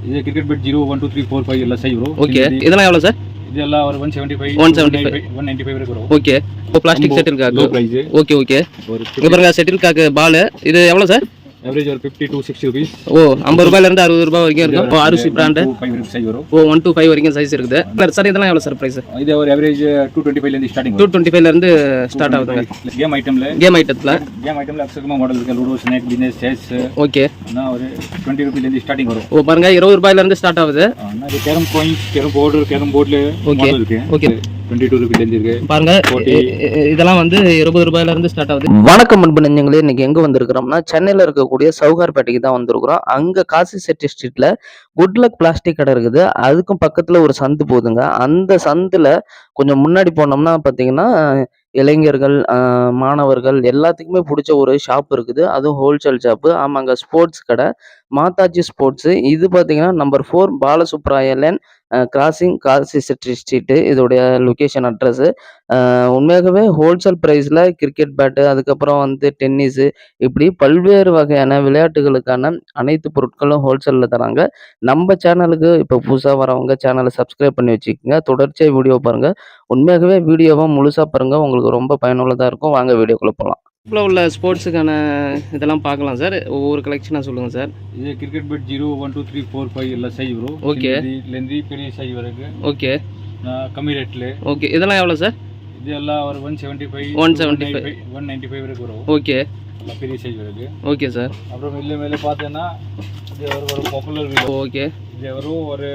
இது cricket bed 0 1 2 3 4 5 எல்லாம் size bro. Okay, இதெல்லாம் எவ்வளோ சார்? இதெல்லாம் ஒரு 175 195 இருக்கு ப்ரோ. ஓகே, இப்போ plastic shuttlecock low price. Okay okay, இங்க பாருங்க செட்டில் காக்கு பால். இது எவ்வளோ சார்? एवरेज और 50 to 60 rupees. ஓ 50 ரூபாயில இருந்து 60 ரூபாய் வரைக்கும் இருக்கு. ஆருசி பிராண்ட் 5 சைஸ் வரும். ஓ 1 to 5 வரைக்கும் சைஸ் இருக்குது சார். இதெல்லாம் எவ்வளவு சார் பிரைஸ்? இது ஒரு एवरेज 225 ல இருந்து ஸ்டார்டிங். 225 ல இருந்து ஸ்டார்ட் ஆகுதுங்க. கேம் ஐட்டம்ல அக்சஸ்மா மாடல் இருக்கு. Ludo, snake, business, chess. Okay, நான் ஒரு 20 ரூபாயில இருந்து ஸ்டார்டிங் வரும். ஓ பாருங்க 20 ரூபாயில இருந்து ஸ்டார்ட் ஆகுது. இது கேரம் காயின்ஸ், கேரம் போர்டுல மாடல் இருக்கு. ஓகே, 22 ரூபாயில இருந்து இருக்கு பாருங்க. இதெல்லாம் வந்து 20 ரூபாயில இருந்து ஸ்டார்ட் ஆகுது. வணக்கம் அன்பு நெஞ்சங்களே, இன்னைக்கு எங்க வந்திருக்கிறோம்னா சென்னையில இருக்கக்கூடிய சவுகார்பேட்டைக்கு தான் வந்திருக்கிறோம். அங்க காசி செட்டி ஸ்ட்ரீட்ல குட் லக் பிளாஸ்டிக் கடை இருக்குது. அதுக்கும் பக்கத்துல ஒரு சந்து போகுதுங்க. அந்த சந்துல கொஞ்சம் முன்னாடி போனோம்னா பாத்தீங்கன்னா இளைஞர்கள், மாணவர்கள் எல்லாத்துக்குமே பிடிச்ச ஒரு ஷாப் இருக்குது. அதுவும் ஹோல்சேல் ஷாப்பு. ஆமாங்க, ஸ்போர்ட்ஸ் கடை, மாதாஜி ஸ்போர்ட்ஸ். இது பார்த்தீங்கன்னா number 4 Balasubraya lane, crossing, Kasi Chetty street இதோடைய லொக்கேஷன் அட்ரஸு. உண்மையாகவே ஹோல்சேல் ப்ரைஸில் கிரிக்கெட் பேட்டு, அதுக்கப்புறம் வந்து டென்னிஸு, இப்படி பல்வேறு வகையான விளையாட்டுகளுக்கான அனைத்து பொருட்களும் ஹோல்சேலில் தராங்க. நம்ம சேனலுக்கு இப்போ புதுசாக வரவங்க சேனலை சப்ஸ்கிரைப் பண்ணி வச்சுக்கோங்க. தொடர்ச்சியாக வீடியோ பாருங்கள். உண்மையாகவே வீடியோவை முழுசாக பாருங்கள், உங்களுக்கு ரொம்ப பயனுள்ளதாக இருக்கும். வாங்க வீடியோக்குள்ளே போகலாம். இப்போ உள்ள ஸ்போர்ட்ஸுக்கான இதெல்லாம் பார்க்கலாம் சார். ஒவ்வொரு கலெக்ஷனாக சொல்லுங்கள் சார். இது கிரிக்கெட் பெட் 0 1 2 3 4 5 எல்லாம் சைஸ் வரும். ஓகே, இதுலேருந்து பெரிய சைஸ் வரைக்கும். ஓகே, கம்மி ரேட்டில். ஓகே, இதெல்லாம் எவ்வளோ சார்? இதெல்லாம் ஒரு 175 195 வரைக்கும் வரும். ஓகே, எல்லாம் பெரிய சைஸ் வரைக்கும். Okay sir. அப்புறம் மேலே பார்த்தேன்னா இது ஒரு பாப்புலர் வீடியோ. ஓகே, இது வரும் ஒரு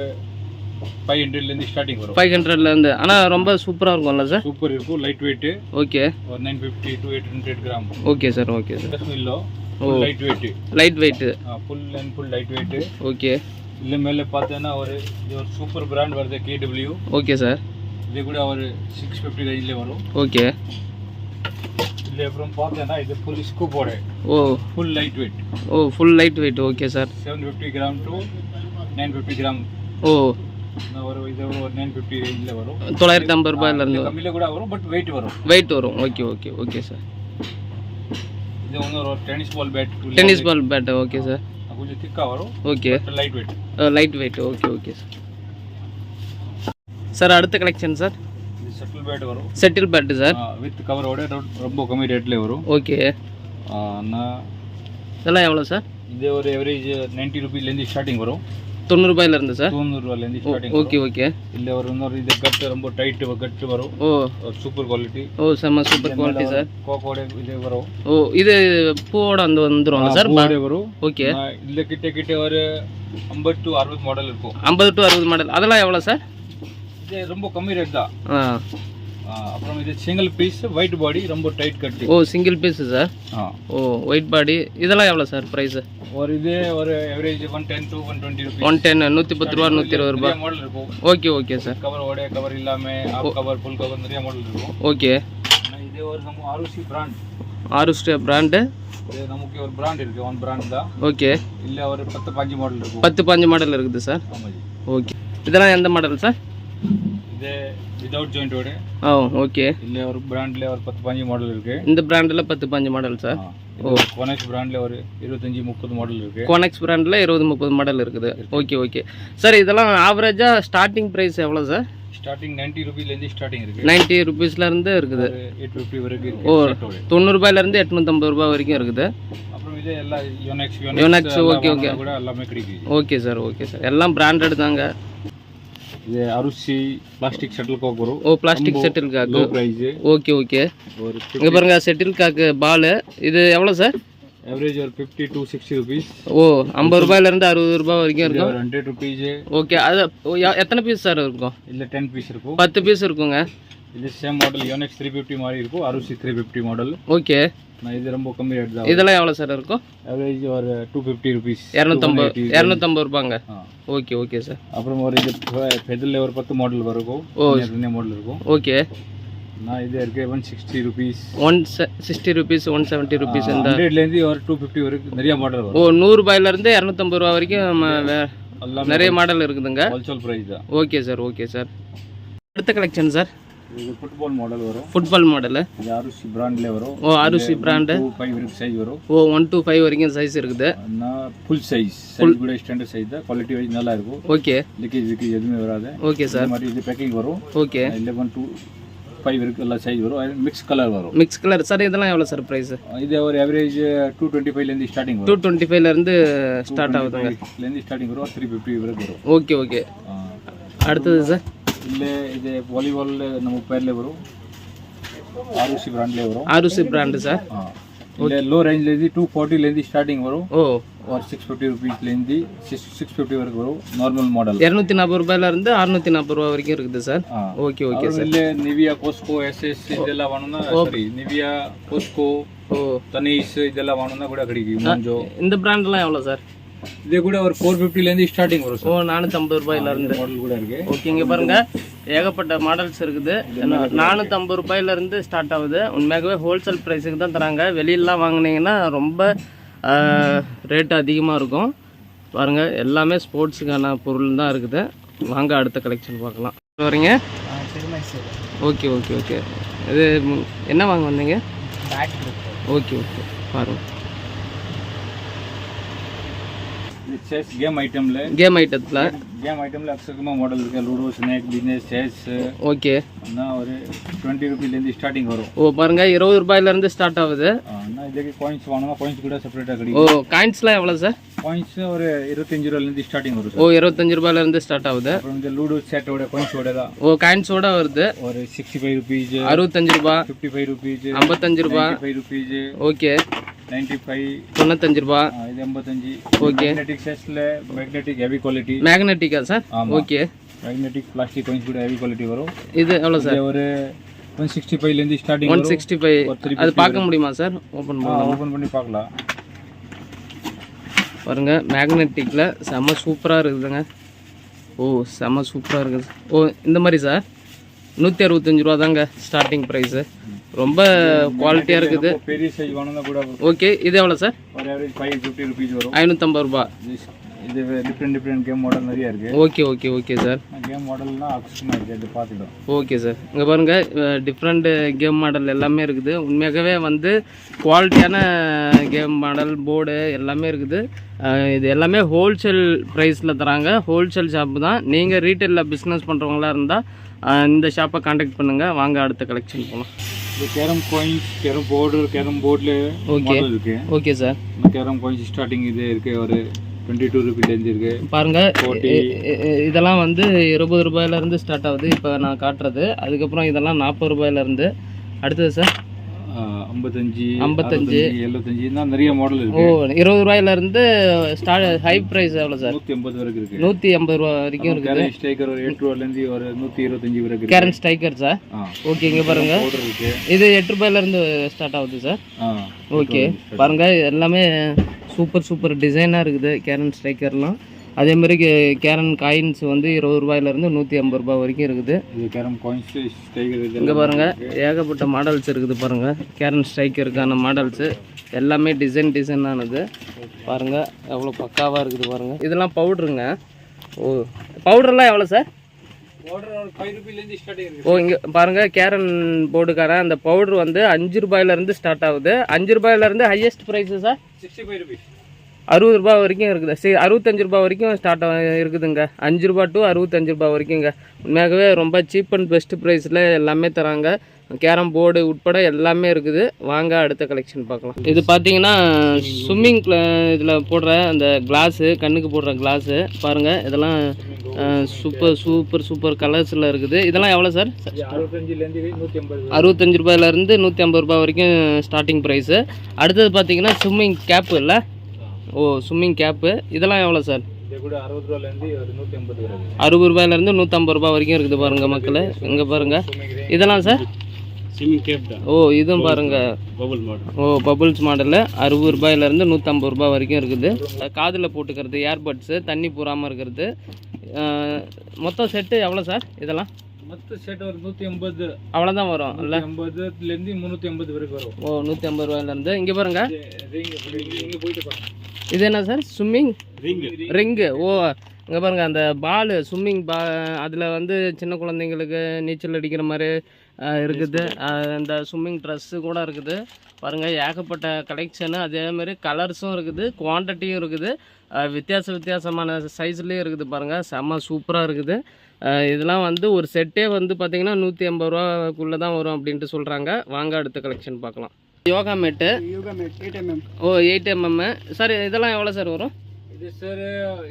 500லேருந்து ஸ்டார்டிங் வரும். 500லேருந்து. ஆனால் ரொம்ப சூப்பராக இருக்கும்ல சார்? சூப்பர் இருக்கும், லைட் வெயிட். ஓகே, ஒரு 950 to 800 gram. Okay sir. Okay sir. இல்லோ light weight full light weight. Okay, இல்லை மேலே பார்த்தேன்னா ஒரு சூப்பர் பிராண்ட் வருது, KW. Okay sir. இது கூட ஒரு 650 ரேஞ்சில் வரும். ஓகே, இல்லை அப்புறம் பார்த்தேன்னா இது ஃபுல் ஸ்கூப்போட. Oh full light weight. Oh full light weight. Okay sir. 750 gram to 950 gram. Oh இது ஒரு 950 ரேஞ்சில் வரும். 950 ரூபாயிலேருந்து கம்மியில் கூட வரும், பட் வெயிட் வரும். Okay okay okay sir. இது வந்து ஒரு tennis ball bat. Okay sir. கொஞ்சம் திக்காக வரும். Okay, light weight. Okay okay sir. Sir அடுத்த கலெக்ஷன் சார். இது செட்டில் பேட் சார். வித் கவரோட ரொம்ப கம்மி ரேட்ல வரும். ஓகே, இதெல்லாம் எவ்வளோ சார்? இது ஒரு எவரேஜ் 90 ரூபாயிலேருந்து ஸ்டார்டிங் வரும். 90 ரூபாயிலேருந்து சார்? 90 ரூபாயிலேருந்து ஸ்டார்டிங். Okay okay. இல்லை ஒரு இன்னொரு இது கட்டு ரொம்ப டைட் கட்டு வரும். ஓ சூப்பர் குவாலிட்டி. ஓ செம்ம சூப்பர் குவாலிட்டி சார். கோக்கோட இது வரும். ஓ இது பூவோட வந்துரும் சார்? பூவோட வரும். ஓகே, இல்லை கிட்ட ஒரு 50 to 60 மாடல் இருக்கும். 50 to 60 மாடல். அதெல்லாம் எவ்வளோ சார்? இது ரொம்ப கம்மி ரேட் தான். அப்புறம் இது சிங்கிள் பீஸ் ஒயிட் பாடி, ரொம்ப டைட் கட்டு. ஓ சிங்கிள் பீஸ் சார். ஓ ஒயிட் பாடி. இதெல்லாம் எவ்வளோ சார் ப்ரைஸ்? ஒரு இது ஒரு எவரேஜ் 110 to 120 ரூபாய். 110 110 ரூபா 120 ரூபாய் மாடல் இருக்கும். Okay okay sir. கவர் இல்லாம ஆஃப் கவர், ஃபுல் கவர் நிறைய மாடல் இருக்கும். ஓகே, இது ஒரு நம்ம ஆருசி பிராண்ட். ஆருசி பிராண்ட். இது நமக்கு ஒரு பிராண்ட் இருக்கு, ஒன் பிராண்ட் தான். ஓகே, இல்ல ஒரு 10 15 மாடல் இருக்கும். 10 15 மாடல் இருக்குது சார். ஆமாஜி. ஓகே, இதெல்லாம் எந்த மாடல் சார்? இது வித்அவுட் ஜாயிண்டோட. ஓ ஓகே. இல்ல ஒரு பிராண்ட்ல ஒரு 10 15 மாடல் இருக்கு. இந்த பிராண்ட்ல 10 15 மாடல் சார். ஓ கோனெக்ஸ் பிராண்ட்ல ஒரு 25 30 மாடல் இருக்கு. கோனெக்ஸ் பிராண்ட்ல 20 30 மாடல் இருக்குது. Okay okay sir. இதெல்லாம் ஆவரேஜா ஸ்டார்டிங் பிரைஸ் எவ்வளவு சார்? ஸ்டார்டிங் 90 ரூபாயில இருந்து ஸ்டார்டிங் இருக்கு. 90 ரூபீஸ்ல இருந்து இருக்குது. 850 வரைக்கும் இருக்கு. ஓ 90 ரூபாயில இருந்து 850 ரூபாய் வரைக்கும் இருக்குது. அப்புறம் இது எல்லாம் யோனெக்ஸ். ஓகே ஓகே கூட எல்லாமே கிடைக்குது. Okay sir. Okay sir. எல்லாம் பிராண்டட் தாங்க. இது அருசி பிளாஸ்டிக் ஷட்டில் காக் வரும். Oh plastic shuttlecock. Low price. Okay okay. இங்க பாருங்க ஷட்டில் காக் பால். இது எவ்வளவு சார்? एवरेज और 50 to 60 rupees. ஓ 50 ரூபாயில இருந்து 60 ரூபாய் வரைக்கும் இருக்கும். 100 rupees. ஓகே, அது எத்தனை பீஸ் சார் இருக்கும்? இல்ல 10 பீஸ் இருக்கும். 10 பீஸ் இருக்குங்க. இது சேம் மாடல் யோனெக்ஸ் 350 மாதிரி இருக்கும். அருசி 350 மாடல். ஓகே, நான் இது ரொம்ப கம்மி ரேட் தான். இதெல்லாம் எவ்வளவு சார் இருக்கும்? एवरेज ஒரு 250 rupees. 250 ரூபாங்க. Okay okay sir. அப்புறம் ஒரு இது ஃபெதர்ல ஒரு 10 மாடல் வரும். நிறைய மாடல் இருக்கும். ஓகே, நான் இது இருக்கு 160 rupees. 160 rupees 170 rupees இந்த 100 ல இருந்து ஒரு 250 வரைக்கும் நிறைய மாடல் வரும். ஓ 100 ரூபாயில இருந்து 250 ரூபாய் வரைக்கும் நிறைய மாடல் இருக்குதுங்க. ஹோல்சேல் பிரைஸ் தான். Okay sir. Okay sir. அடுத்த கலெக்ஷன் சார். இது ஃபுட்பால் மாடல் வரும். Football model. இது ஆருஷி பிராண்ட்ல வரும். ஓ ஆருஷி பிராண்ட். 5 வரைக்கும் சைஸ் வரும். ஓ 1 to 5 வரைக்கும் சைஸ் இருக்குது. Full size. சைஸ் கூட ஸ்டாண்டர்ட் சைஸ் தான். குவாலிட்டி வைஸ் நல்லா இருக்கும். ஓகே. லீக்கேஜ் எதுவுமே வராது. Okay sir. இந்த மாதிரி இது பேக்கிங் வரும். ஓகே. 11 to 5 வரைக்கும் எல்லா சைஸ் வரும். மிக்ஸ் கலர் வரும். Mix colour. சார் இதெல்லாம் எவ்வளோ சார் ப்ரைஸ்? இது ஒரு ஆவரேஜ் 225 லேருந்து ஸ்டார்டிங் வரும். 225 லேருந்து ஸ்டார்ட் ஆகுதுங்க. லேருந்து ஸ்டார்டிங் வரும். 350 வரைக்கும் வரும். Okay okay. அடுத்தது சார்? இல்லை இது வாலிபால் நம்ம பேர்ல வரும். ஆருஷி பிராண்ட்ல வரும். Aarushi brand sir. இல்லை லோ ரேஞ்ச்லேருந்து 240 லேருந்து ஸ்டார்டிங் வரும். ஓ ஒரு 650 ருபீஸ்லேருந்து 650 வரைக்கும் வரும். நார்மல் மாடல் 240 ரூபாயிலேருந்து 640 ரூபா வரைக்கும் இருக்குது சார். Okay okay sir. இல்லை நிவியா கோஸ்கோ எஸ்எஸ் இதெல்லாம் வேணும்னா சாரி நிவியா கோஸ்கோ தனீஷ் இதெல்லாம் வேணும்னா கூட கிடைக்கும். இந்த பிராண்ட்லாம் எவ்வளோ சார்? இது கூட ஒரு 450லேருந்து ஸ்டார்டிங் வரும். ஓ 450 ரூபாயிலேருந்து மாடல் கூட இருக்கு. ஓகே. இங்கே பாருங்க ஏகப்பட்ட மாடல்ஸ் இருக்குது. 450 ரூபாயிலேருந்து ஸ்டார்ட் ஆகுது. உண்மையாகவே ஹோல்சேல் ப்ரைஸுக்கு தான் தராங்க. வெளியிலலாம் வாங்கினீங்கன்னா ரொம்ப ரேட்டு அதிகமாக இருக்கும். பாருங்கள் எல்லாமே ஸ்போர்ட்ஸுக்கான பொருள் தான் இருக்குது. வாங்க அடுத்த கலெக்ஷன் பார்க்கலாம். வரீங்க? Okay okay okay. இது என்ன வாங்க வந்தீங்க? ஓகே ஓகே பாருங்கள். செஸ் கேம் ஐட்டம்ல அக்ஷயகுமார் மாடல் இருக்கு. Ludo snake business chess. Okay. ஒரு 20 ருபீஸ்லேருந்து ஸ்டார்டிங் வரும். ஓ பாருங்க 20 ரூபாயிலேருந்து ஸ்டார்ட் ஆகுது. இதுக்கு காயின்ஸ் வாங்கினா காயின்ஸ் கூட செப்பரேட்டாக கிடைக்கும். ஓ காயின்ஸ்லாம் எவ்வளோ சார்? காயின்ஸ் ஒரு 25 ரூபாயிலேருந்து ஸ்டார்டிங் வரும். ஓ 25 ரூபாயிலேருந்து ஸ்டார்ட் ஆகுது. அப்புறம் இந்த லூடோ செட்டோட காயின்ஸோட தான். ஓ காயின்ஸோட வருது. ஒரு 65 ருபீஸ், 65 ரூபா, 55 ருபீஸ், 55 ரூபா, 5 ருபீஸ். ஓகே. 95, 95 ரூபா. இது 85. ஓகே. மேக்னெட்டிக் செஸ்ல மேக்னெட்டிக் ஹெவி குவாலிட்டி. மேக்னெட்டிக்கா sir? Okay. Magnetic plastic coins கூட ஹெவி குவாலிட்டி வரும். இது எவ்வளோ சார்? ஒரு 165 லேருந்து ஸ்டார்டிங் வரும். 165. அது பார்க்க முடியுமா சார்? ஓபன் பண்ணி பார்க்கலாம். பாருங்க மேக்னெட்டிக்ல செம சூப்பராக இருக்குதுங்க. ஓ செம சூப்பராக இருக்குது. ஓ இந்த மாதிரி சார் 165 ரூபா தாங்க ஸ்டார்டிங் ப்ரைஸு. ரொம்ப குவாலிட்டியாக இருக்குது. பெரிய சைஸ் வேணும்னா கூட. ஓகே. இது எவ்வளோ சார்? ஒரு ஆவரேஜ் 550 ருபீஸ் வரும். 550 ரூபா. இது டிஃப்ரெண்ட் கேம் மாடல் நிறைய இருக்குது. Okay okay okay sir. Game மாடல்லாம் அக்ஷயமாக இருக்குது. இது பார்த்துக்கலாம். Okay sir. இங்கே பாருங்கள் டிஃப்ரெண்ட் கேம் மாடல் எல்லாமே இருக்குது. உண்மையாகவே வந்து குவாலிட்டியான கேம் மாடல் போர்டு எல்லாமே இருக்குது. இது எல்லாமே ஹோல்சேல் ப்ரைஸில் தராங்க. ஹோல்சேல் ஷாப்பு தான். நீங்கள் ரீட்டெயிலில் பிஸ்னஸ் பண்ணுறவங்களா இருந்தால் இந்த ஷாப்பை காண்டாக்ட் பண்ணுங்கள். வாங்க அடுத்த கலெக்ஷன் போகலாம். இது கேரம் காயின்ஸ், கேரம் போர்டில் ஓகே இருக்கு. Okay sir. Carrom coins starting இது இருக்குது. ஒரு 22 ருபீஸ்லேருந்து இருக்கு. பாருங்க இதெல்லாம் வந்து 20 ரூபாயிலேருந்து ஸ்டார்ட் ஆகுது இப்போ நான் காட்டுறது. அதுக்கப்புறம் இதெல்லாம் 40 ரூபாயிலேருந்து. அடுத்தது சார் 55, 55, 75 தான் நிறைய மாடல் இருக்கு. ஓ 20 ரூபாயிலேருந்து ஸ்டார்ட். ஹை ப்ரைஸ் எவ்வளோ சார்? 180 வரைக்கும் இருக்கு. 180 ரூபா வரைக்கும் இருக்குது. கேரன் ஸ்ட்ரைக்கர் ஒரு 8 ரூபாயிலேருந்து ஒரு 125 வரைக்கும். கேரன் ஸ்ட்ரைக்கர் சார். ஓகே. இங்கே பாருங்க இது 8 ரூபாயிலேருந்து ஸ்டார்ட் ஆகுது சார். ஓகே. பாருங்க எல்லாமே சூப்பர் டிசைனாக இருக்குது கேரன் ஸ்ட்ரைக்கர்லாம். அதே மாதிரி கேரன் காயின்ஸ் வந்து 20 ரூபாயிலேருந்து 150 ரூபா வரைக்கும் இருக்குது. இங்கே பாருங்கள் ஏகப்பட்ட மாடல்ஸ் இருக்குது. பாருங்கள் கேரன் ஸ்ட்ரைக்கருக்கான மாடல்ஸு எல்லாமே டிசைனானது. பாருங்கள் எவ்வளோ பக்காவாக இருக்குது பாருங்கள். இதெல்லாம் பவுட்ருங்க. ஓ பவுடர்லாம் எவ்வளோ சார்? ஓ இங்கே பாருங்கள் கேரன் போர்டுக்கான அந்த பவுட்ரு வந்து 5 ரூபாயிலேருந்து ஸ்டார்ட் ஆகுது. 5 ரூபாயிலேருந்து ஹையஸ்ட் ப்ரைஸு சார் 65 ருபீஸ். 60 ரூபா வரைக்கும் இருக்குது. சரி 65 ரூபா வரைக்கும் ஸ்டார்ட் இருக்குதுங்க. 5 ரூபா டு 65 ரூபா வரைக்குங்க. உண்மையாகவே ரொம்ப சீப் அண்ட் பெஸ்ட் ப்ரைஸில் எல்லாமே தராங்க. கேரம் போர்டு உட்பட எல்லாமே இருக்குது. வாங்க அடுத்த கலெக்ஷன் பார்க்கலாம். இது பார்த்தீங்கன்னா ஸ்விம்மிங் இதில் போடுற அந்த கிளாஸு, கண்ணுக்கு போடுற கிளாஸு பாருங்கள். இதெல்லாம் சூப்பர் கலர்ஸில் இருக்குது. இதெல்லாம் எவ்வளோ சார்? 65 ரூபாயிலேருந்து 150 ரூபா வரைக்கும் ஸ்டார்டிங் ப்ரைஸு. அடுத்தது பார்த்தீங்கன்னா ஸ்விம்மிங் கேப்பு இல்லை? ஓ ஸ்விம்மிங் கேப்பு. இதெல்லாம் எவ்வளோ சார்? 60 ரூபாயிலேருந்து 150 ரூபா வரைக்கும் இருக்குது பாருங்கள் மக்கள். இங்கே பாருங்கள் இதெல்லாம் சார் ஸ்விம்மிங் கேப் தான். ஓ இதுவும் பாருங்கள் பபுள் மாடல். ஓ பபுள்ஸ் மாடலில் 60 ரூபாயிலேருந்து 150 ரூபா வரைக்கும் இருக்குது. காதில் போட்டுக்கிறது, ஏர்பட்ஸு, தண்ணி பூராமல் இருக்கிறது. மொத்தம் செட்டு எவ்வளோ சார்? இதெல்லாம் மொத்தம் செட் ஒரு 180 அவ்வளோதான் வரும். இல்லை 80லேருந்து 380 வரைக்கும் வரும். ஓ 150 ரூபாயிலேருந்து. இங்கே பாருங்கள் இது என்ன சார்? Swimming ring. ஓ இங்கே பாருங்கள் அந்த பால் ஸ்விம்மிங் அதில் வந்து சின்ன குழந்தைங்களுக்கு நீச்சல் அடிக்கிற மாதிரி இருக்குது. அந்த ஸ்விம்மிங் ட்ரெஸ்ஸு கூட இருக்குது பாருங்கள். ஏகப்பட்ட கலெக்ஷனு, அதேமாதிரி கலர்ஸும் இருக்குது, குவான்டிட்டியும் இருக்குது, வித்தியாசமான சைஸ்லேயும் இருக்குது பாருங்கள். செம்ம சூப்பராக இருக்குது. இதெல்லாம் வந்து ஒரு செட்டே வந்து பார்த்திங்கன்னா 150 ரூபாக்குள்ளே தான் வரும் அப்படின்ட்டு சொல்கிறாங்க. வாங்க அடுத்த கலெக்ஷன் பார்க்கலாம். யோகா மேட்டு 8 mm. ஓ 8 mm சார். இதெல்லாம் எவ்வளோ சார் வரும்? இது சார்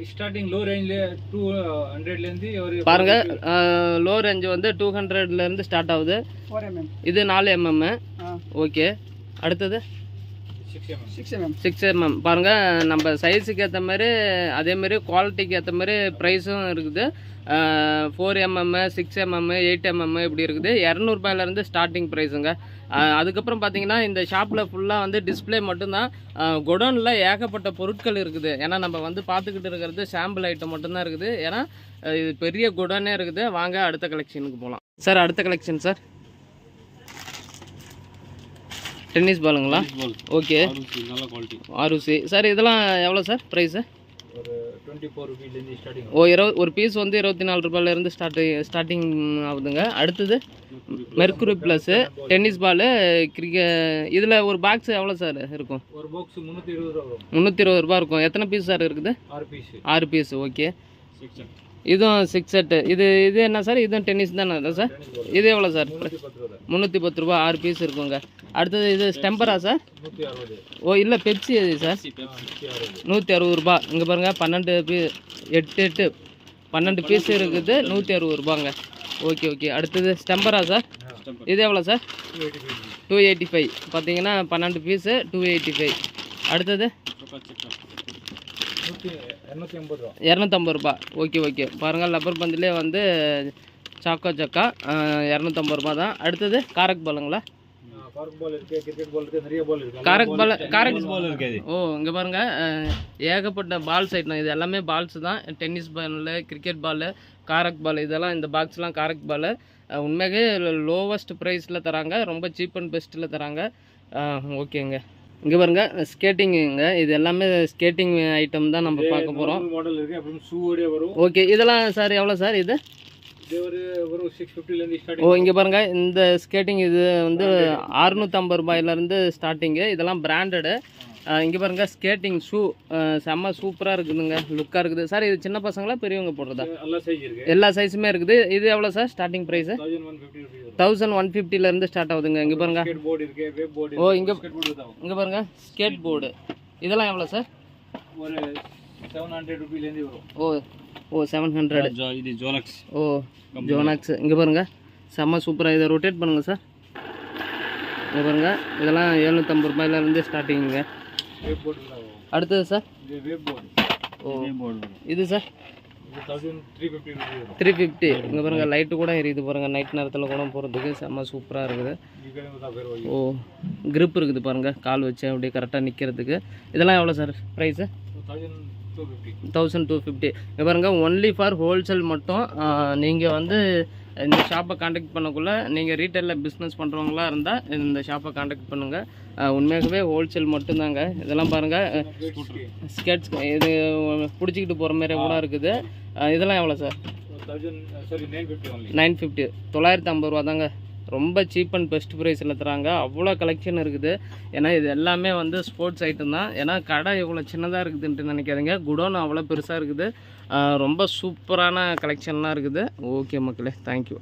ஸ்டார்டிங் லோ ரேஞ்சில் 200லேருந்து ஒரு பாருங்கள். லோ ரேஞ்சு வந்து 200லேருந்து ஸ்டார்ட் ஆகுது. 4 mm. இது 4 mm. ஓகே. அடுத்தது 6 mm. பாருங்கள், நம்ம சைஸுக்கு ஏற்ற மாதிரி அதேமாரி குவாலிட்டிக்கு ஏற்ற மாதிரி ப்ரைஸும் இருக்குது. 4 mm, 6 mm, 8 mm இப்படி இருக்குது. 200 ரூபாயிலேருந்து ஸ்டார்டிங் ப்ரைஸுங்க. அதுக்கப்புறம் பார்த்தீங்கன்னா இந்த ஷாப்பில் ஃபுல்லாக வந்து டிஸ்பிளே மட்டும்தான். குடோனில் ஏகப்பட்ட பொருட்கள் இருக்குது. ஏன்னா நம்ம வந்து பார்த்துக்கிட்டு இருக்கிறது சாம்பிள் ஐட்டம் மட்டும்தான் இருக்குது. ஏன்னா இது பெரிய குடோனே இருக்குது. வாங்க அடுத்த கலெக்ஷனுக்கு போகலாம் சார். அடுத்த கலெக்ஷன் சார், டென்னிஸ் பாலுங்களா? ஓகே, நல்ல குவாலிட்டி ஆர்சி சார். இதெல்லாம் எவ்வளோ சார் ப்ரைஸு? ஒரு 24 ரூபீலேருந்து ஸ்டார்டிங். ஓ ஒரு பீஸ் வந்து 24 ரூபாயிலேருந்து ஸ்டார்டிங் ஆகுதுங்க. அடுத்தது மெர்க்குரி ப்ளஸ்ஸு டென்னிஸ் பாலு இதில் ஒரு பாக்ஸ் எவ்வளோ சார் இருக்கும்? ஒரு பாக்ஸ் 320 ரூபா வரும். 320 ரூபா இருக்கும். எத்தனை பீஸ் சார் இருக்குது? 6 பீஸ். ஓகே. இதுவும் 6 செட்டு. இது என்ன சார்? இதுவும் டென்னிஸ் தானே சார்? இது எவ்வளோ சார்? 310 ரூபா 6 பீஸ் இருக்குங்க. அடுத்தது இது ஸ்டெம்பரா சார்? 160. ஓ இல்லை, பெப்சி அது சார் 160 ரூபா. இங்கே பாருங்கள் 12 பீஸ் இருக்குது, 160 ரூபாங்க. ஓகே. அடுத்தது ஸ்டெம்பரா சார்? இது எவ்வளோ சார்? 285. பார்த்தீங்கன்னா 12 பீஸு 285. அடுத்தது 250 ரூபா. ஓகே. பாருங்கள், லப்பர் பந்திலே வந்து சாக்கோ சக்கா 250 ரூபா தான். அடுத்தது காரக் பாலுங்களா? காரக் பால் இருக்காது. ஓ இங்கே பாருங்கள், ஏகப்பட்ட பால்ஸ் ஐட்டம். இது எல்லாமே பால்ஸ் தான். டென்னிஸ் பால், கிரிக்கெட் பால், காரக் பால், இதெல்லாம் இந்த பாக்ஸ்லாம் காரக் பால். உண்மையாகவே லோவஸ்ட் ப்ரைஸில் தராங்க, ரொம்ப சீப் அண்ட் பெஸ்ட்டில் தராங்க. ஓகேங்க. இங்கே பாருங்க ஸ்கேட்டிங்குங்க. இது எல்லாமே ஸ்கேட்டிங் ஐட்டம் தான் நம்ம பார்க்க போகிறோம். மாடல் இருக்குது, அப்புறம் ஷூவோடே வரும். ஓகே. இதெல்லாம் சார் எவ்வளோ சார்? இது ஒரு 650லேருந்து ஸ்டார்ட். ஓ இங்கே பாருங்கள், இந்த ஸ்கேட்டிங் இது வந்து 650 ரூபாயிலேருந்து ஸ்டார்டிங்கு. இதெல்லாம் பிராண்டடு. இங்கே பாருங்கள் ஸ்கேட்டிங் ஷூ செம்ம சூப்பராக இருக்குதுங்க, லுக்காக இருக்குது. சார் இது சின்ன பசங்களா பெரியவங்க போடுறதா? எல்லா சைஸுமே இருக்குது. இது எவ்வளோ சார் ஸ்டார்டிங் ப்ரைஸு? 1150லேருந்து ஸ்டார்ட் ஆகுதுங்க. இங்கே பாருங்க. ஓ இங்கே பாருங்க ஸ்கேட் போர்டு. இதெல்லாம் எவ்வளோ சார்? ஒரு 700 ரூபீலேருந்து வரும். ஓ 700. இது ஜோனக்ஸ். ஓ ஜோனக்ஸ். இங்கே பாருங்கள் செம்ம சூப்பராக. இதை ரொட்டேட் பண்ணுங்கள் சார். இங்கே பாருங்கள், இதெல்லாம் 750 ரூபாயிலேருந்து ஸ்டார்டிங்குங்க. அடுத்தது சார்? ஓ இது சார் 350. இங்கே பாருங்கள் லைட்டு கூட எரியுது பாருங்கள், நைட் நேரத்தில் கூட போகிறதுக்கு செம்ம சூப்பராக இருக்குது. ஓ கிரிப் இருக்குது பாருங்கள், கால் வச்சு அப்படியே கரெக்டாக நிற்கிறதுக்கு. இதெல்லாம் எவ்வளோ சார் ப்ரைஸு? 1250. இங்கே பாருங்கள், ஒன்லி ஃபார் ஹோல்சேல் மட்டும். நீங்கள் வந்து இந்த ஷாப்பை காண்டாக்ட் பண்ணக்குள்ளே நீங்கள் ரீட்டைலில் பிஸ்னஸ் பண்ணுறவங்களா இருந்தால் இந்த ஷாப்பை காண்டாக்ட் பண்ணுங்கள். உண்மையாகவே ஹோல்சேல் மட்டும்தாங்க. இதெல்லாம் பாருங்கள் ஸ்கேட்ஸ், இது பிடிச்சிக்கிட்டு போகிற மாதிரி கூட இருக்குது. இதெல்லாம் எவ்வளோ சார்? 950. 950 ரூபா தாங்க. ரொம்ப சீப் அண்ட் பெஸ்ட் ப்ரைஸில் தராங்க. அவ்வளோ கலெக்ஷன் இருக்குது. ஏன்னா இது எல்லாமே வந்து ஸ்போர்ட்ஸ் ஐட்டம் தான். ஏன்னா கடை இவ்வளோ சின்னதாக இருக்குதுன்ட்டு நினைக்காதீங்க, குடோன் அவ்வளோ பெருசாக இருக்குது. ரொம்ப சூப்பரான கலெக்ஷன்லாம் இருக்குது. ஓகே மக்களே, தேங்க்யூ.